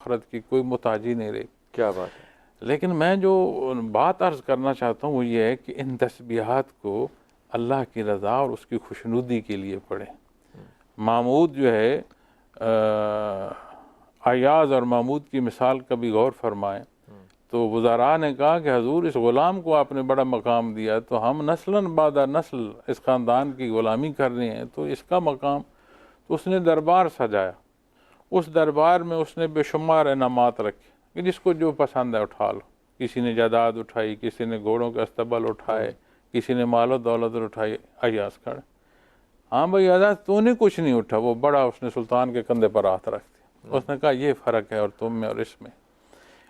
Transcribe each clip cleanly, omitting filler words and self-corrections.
आखिरत की कोई मुताजी नहीं रही। क्या बात है। लेकिन मैं जो बात अर्ज़ करना चाहता हूँ वो ये है कि इन तस्बीहात को अल्लाह की रज़ा और उसकी खुशनुदी के लिए पढ़ें। महमूद जो है अयाज़ और महमूद की मिसाल कभी गौर फरमाएं तो वज़ारा ने कहा कि हजूर इस ग़ुलाम को आपने बड़ा मकाम दिया, तो हम नस्लन बादा नस्ल इस ख़ानदान की ग़ुलामी कर रहे हैं, तो इसका मकाम। तो उसने दरबार सजाया, उस दरबार में उसने बेशुमार इनामात रखे कि जिसको जो पसंद है उठा लो। किसी ने जायदाद उठाई, किसी ने घोड़ों के अस्तबल उठाए, किसी ने मालो दौलत उठाई। अयाज खड़े, हाँ भाई अयाज तूने कुछ नहीं उठा। वो बड़ा उसने सुल्तान के कंधे पर हाथ रख दिया। उसने कहा ये फ़र्क है और तुम में और इसमें।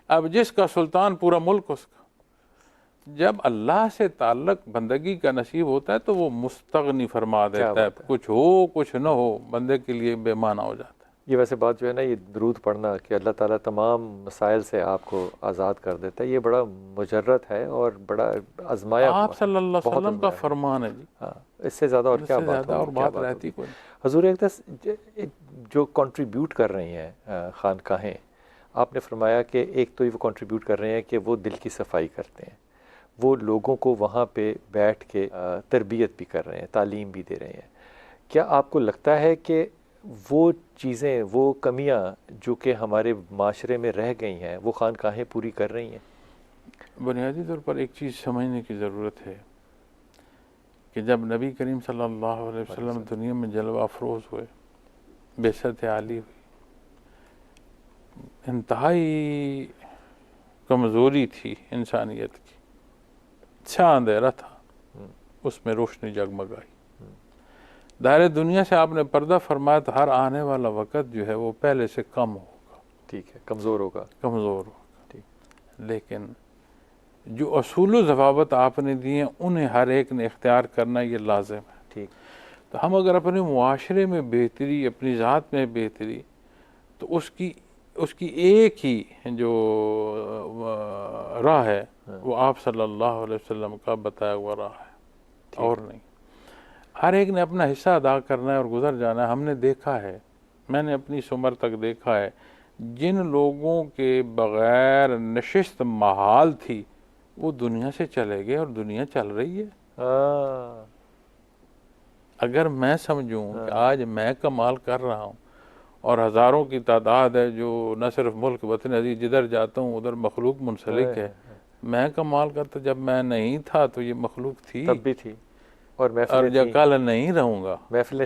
अब जिसका सुल्तान पूरा मुल्क उसका। जब अल्लाह से ताल्लुक बंदगी का नसीब होता है तो वो मुस्तगनी फरमा देता है, कुछ हो कुछ न हो बंदे के लिए बेमाना हो जाता है। ये वैसे बात जो है ना, ये दरूद पढ़ना कि अल्लाह ताला तमाम मसाइल से आपको आज़ाद कर देता है, ये बड़ा मुजर्रत है और बड़ा आजमाया आप सल्लल्लाहु अलैहि वसल्लम का फरमान है जी। हाँ, इससे ज़्यादा और क्या बात और बात रहती कोई। हजूर अक़दस जो कंट्रीब्यूट कर रही हैं खानकाहें, आपने फरमाया कि एक तो ये वो कंट्रीब्यूट कर रहे हैं कि वो दिल की सफाई करते हैं, वो लोगों को वहाँ पे बैठ के तरबियत भी कर रहे हैं, तालीम भी दे रहे हैं। क्या आपको लगता है कि वो चीज़ें, वो कमियाँ जो कि हमारे माशरे में रह गई हैं, वो खानकाहें पूरी कर रही हैं? बुनियादी तौर पर एक चीज़ समझने की ज़रूरत है कि जब नबी करीम सल्लल्लाहु अलैहि वसल्लम दुनिया में जलवा अफरोज़ हुए, बेसत आली हुई, इंतहाई कमज़ोरी थी इंसानियत की, अच्छा अंधेरा था, उसमें रोशनी जगमगाई। दायरे दुनिया से आपने पर्दा फरमाया तो हर आने वाला वक़्त जो है वो पहले से कम होगा। ठीक है, कमज़ोर होगा। ठीक। लेकिन जो असूल ज़वाबत आपने दिए उन्हें हर एक ने इख्तियार करना ये लाज़िम है। ठीक। तो हम अगर अपने मुआशरे में बेहतरी, अपनी ज़ात में बेहतरी, तो उसकी एक ही जो राह है वो आप सल्लल्लाहु अलैहि वसल्लम का बताया हुआ राह है और नहीं। हर एक ने अपना हिस्सा अदा करना है और गुजर जाना है। हमने देखा है, मैंने अपनी उम्र तक देखा है, जिन लोगों के बग़ैर नशिस्त महाल थी वो दुनिया से चले गए और दुनिया चल रही है। अगर मैं समझूं कि आज मैं कमाल कर रहा हूं और हज़ारों की तादाद है जो न सिर्फ मुल्क वतन अजीज जिधर जाता हूं उधर मखलूक मुंसलिक है, मैं कमाल करता। जब मैं नहीं था तो ये मखलूक थी, तब भी थी, और जब कल नहीं रहूँगा,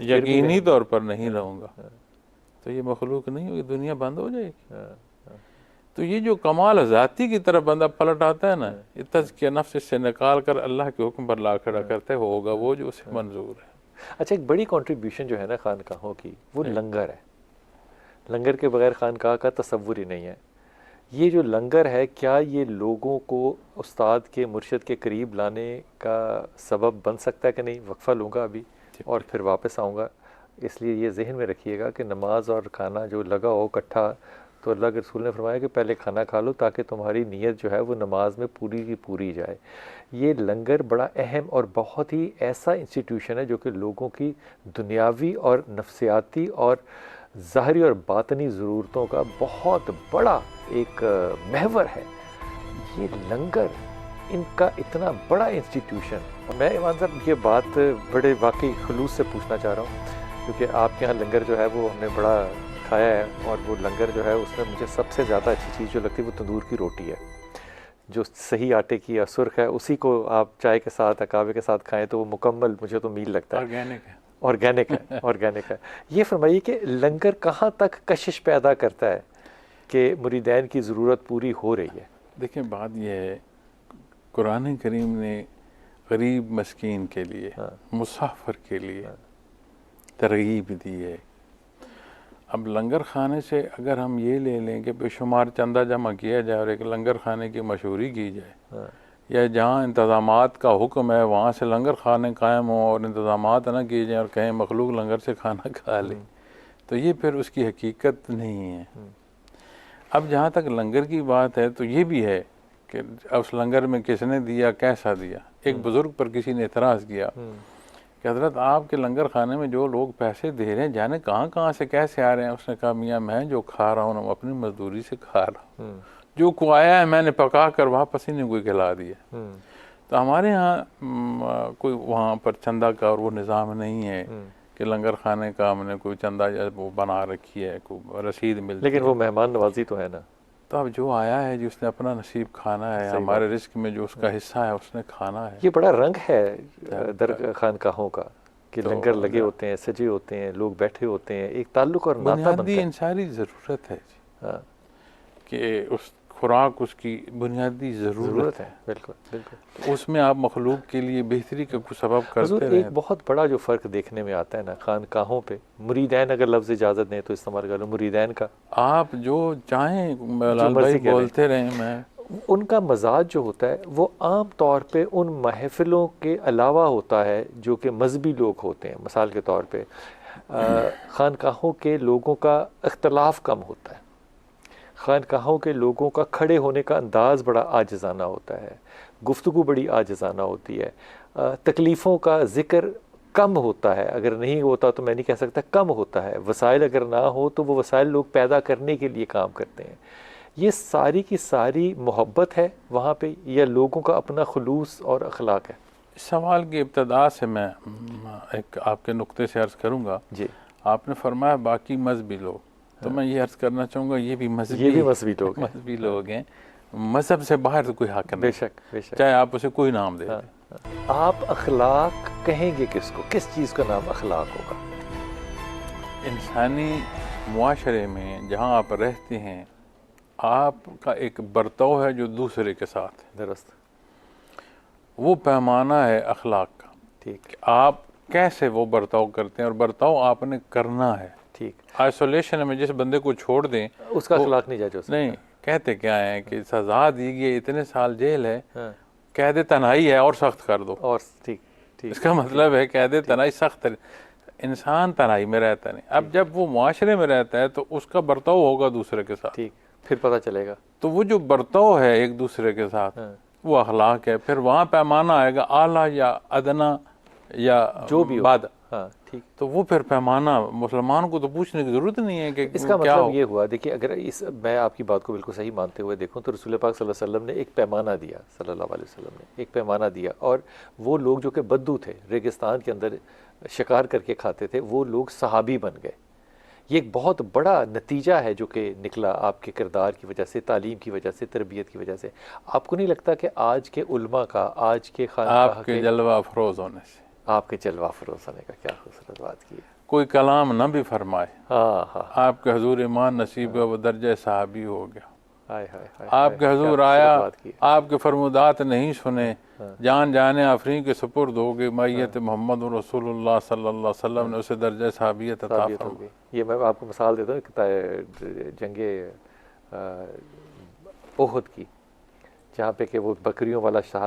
यकीनी तौर पर नहीं रहूँगा, तो ये मखलूक नहीं होगी, दुनिया बंद हो जाएगी। तो ये जो कमाल ज़ाती की तरफ बंदा पलट आता है ना, ये तज़किया नफ्स से निकाल कर अल्लाह के हुक्म पर ला खड़ा करते होगा वो जो उसे मंजूर है। अच्छा, एक बड़ी कंट्रीब्यूशन जो है ना खानकाहों की, वो लंगर है। लंगर के बगैर खानकाह का तसव्वुर ही नहीं है। ये जो लंगर है, क्या ये लोगों को उस्ताद के, मुर्शिद के करीब लाने का सबब बन सकता है कि नहीं? वक्फ़ा लूँगा अभी और फिर वापस आऊँगा, इसलिए ये जहन में रखिएगा कि नमाज और खाना जो लगा हो इकट्ठा, तो अल्लाह के रसूल ने फरमाया कि पहले खाना खा लो ताकि तुम्हारी नीयत जो है वो नमाज में पूरी की पूरी जाए। ये लंगर बड़ा अहम और बहुत ही ऐसा इंस्टीट्यूशन है जो कि लोगों की दुनियावी और नफ्सियाती और ज़ाहरी और बातनी ज़रूरतों का बहुत बड़ा एक महवर है। ये लंगर, इनका इतना बड़ा इंस्टीट्यूशन, मैं ईमान साहब ये बात बड़े वाकई खुलूस से पूछना चाह रहा हूँ, क्योंकि आपके यहाँ लंगर जो है वो हमने बड़ा खाया है, और वो लंगर जो है उसमें मुझे सबसे ज़्यादा अच्छी चीज़ जो लगती है वो तंदूर की रोटी है, जो सही आटे की या सुर्ख है, उसी को आप चाय के साथ, अकावे के साथ खाएं तो वो मुकम्मल मुझे तो मील लगता है। ऑर्गेनिक है, ऑर्गेनिक है। ये फरमाइए कि लंगर कहाँ तक कशिश पैदा करता है कि मुरीदैन की ज़रूरत पूरी हो रही है? देखिए, बात यह है, कुरान करीम ने गरीब मस्कीन के लिए, मुसाफिर के लिए तरगीब दी है। अब लंगर खाने से अगर हम ये ले लें कि बेशुमार चंदा जमा किया जाए और एक लंगर खाने की मशहूरी की जाए, या जहाँ इंतज़ामात का हुक्म है वहाँ से लंगर खाने कायम हो और इंतज़ामात ना किए जाएँ और कहें मखलूक लंगर से खाना खा ले, तो ये फिर उसकी हकीकत नहीं है। अब जहाँ तक लंगर की बात है तो ये भी है कि उस लंगर में किसने दिया, कैसा दिया। एक बुज़ुर्ग पर किसी ने एतराज़ किया कि हज़रत आपके लंगर खाने में जो लोग पैसे दे रहे हैं जाने कहाँ कहाँ से कैसे आ रहे हैं। उसने कहा मियाँ मैं जो खा रहा हूँ ना अपनी मजदूरी से खा रहा हूँ, जो को आया है मैंने पका कर वापस ही नहीं कोई खिला दिया। तो हमारे यहाँ कोई वहाँ पर चंदा का और वो निज़ाम नहीं है कि लंगर खाने का हमने कोई चंदा वो बना रखी है, कोई रसीद मिलती लेकिन है। वो मेहमान नवाजी तो है ना। तो अब जो आया है जिसने अपना नसीब खाना है, हमारे रिस्क में जो उसका हिस्सा है उसने खाना है। ये बड़ा रंग है खानकाहों का कि तो लंगर लगे होते हैं, सजे होते हैं, लोग बैठे होते हैं, एक ताल्लुक और नाता बनता बुनियादी है। इंसानी ज़रूरत है जी, हाँ, कि उस खुराक उसकी बुनियादी ज़रूरत है। बिल्कुल बिल्कुल। तो उसमें आप मखलूक के लिए बेहतरी का कुछ सबब हुजूर, करते एक रहें। बहुत बड़ा जो फ़र्क देखने में आता है ना खानकाहों पे, मुरीदैन अगर लफ्ज़ इजाज़त दें तो इस्तेमाल कर लो, मुरीदैन का आप जो चाहें लाल भाई मर्ज़ी कह लें। बोलते रहें, मैं उनका मजाज जो होता है वो आम तौर पे उन महफ़िलों के अलावा होता है जो कि मजहबी लोग होते हैं। मिसाल के तौर पे खानकाहों के लोगों का इख्तलाफ कम होता है, खानकाहों के लोगों का खड़े होने का अंदाज़ बड़ा आजिज़ाना होता है, गुफ्तगू बड़ी आजिज़ाना होती है, तकलीफ़ों का ज़िक्र कम होता है, अगर नहीं होता तो मैं नहीं कह सकता कम होता है। वसाइल अगर ना हो तो वो वसाइल लोग पैदा करने के लिए काम करते हैं। ये सारी की सारी मोहब्बत है वहाँ पे या लोगों का अपना खुलूस और अखलाक है? इस सवाल की इब्तदा से मैं एक आपके नुक्ते से अर्ज़ करूँगा। जी, आपने फरमाया बाकी मजहबी लोग, तो मैं ये अर्ज़ करना चाहूँगा ये भी मजहबी मजहबी लोग हैं। मजहबी लोग हैं। मज़हब से बाहर तो कोई हक नहीं, बेशक बेशक। चाहे आप उसे कोई नाम दे हाँ, दें। हाँ। आप अखलाक कहेंगे किसको, किस चीज़ का नाम अखलाक होगा? इंसानी मुआशरे में जहाँ आप रहते हैं आपका एक बर्ताव है जो दूसरे के साथ है, दुरुस्त, वो पैमाना है अखलाक का ठीक कि आप कैसे वो बर्ताव करते हैं और बर्ताव आपने करना है। ठीक। आइसोलेशन में जिस बंदे को छोड़ दें उसका वो- अखलाक नहीं जायज़ हो सकता। नहीं, कहते क्या है कि सजा दी गई इतने साल जेल है, हाँ, कैद तन्हाई है और सख्त कर दो। और ठीक ठीक। इसका मतलब है कैद तन्हाई सख्त है। इंसान तन्हाई में रहता नहीं। अब जब वो मुआशरे में रहता है तो उसका बर्ताव होगा दूसरे के साथ, ठीक, फिर पता चलेगा। तो वो जो बर्ताव है एक दूसरे के साथ हाँ, वो अखलाक है। फिर वहाँ पैमाना आएगा आला या अदना या जो भी हो। बाद, हाँ, ठीक। तो वो फिर पैमाना मुसलमान को तो पूछने की ज़रूरत नहीं है कि इसका क्या मतलब हो। ये हुआ, देखिए अगर मैं आपकी बात को बिल्कुल सही मानते हुए देखूं तो रसूल पाक सल्लल्लाहु अलैहि वसल्लम ने एक पैमाना दिया, सल्लल्लाहु अलैहि वसल्लम ने एक पैमाना दिया, और वो लोग जो कि बद्दू थे, रेगिस्तान के अंदर शिकार करके खाते थे, वो लोग सहाबी बन गए। ये एक बहुत बड़ा नतीजा है जो कि निकला आपके किरदार की वजह से, तालीम की वजह से, तरबियत की वजह से। आपको नहीं लगता कि आज के उलमा का, आज के खानकाह आपके जलवा अफरोज होने से, आपके जलवा फरोज होने का, क्या खूबसूरत बात की है। कोई कलाम न भी फरमाए, हाँ हाँ, आपके हजूर ईमान नसीब है वो दर्जा सहाबी हो गया। हाय हाय हाय, आपके हाय, हजूर क्या आया, खूबसूरत बात की है। आपके फरमुदात नहीं सुने, जान जाने आफरी के सुपुर्द हो गए, मैयत मोहम्मद रसूलुल्लाह सल्लल्लाहु अलैहि वसल्लम ने उसे दर्जा सहाबियत अता साबियत हो फरमाया। गई। ये मैं आपको मिसाल देता हूँ जंगे ओहद की, जहाँ पे कि वो बकरियों वाला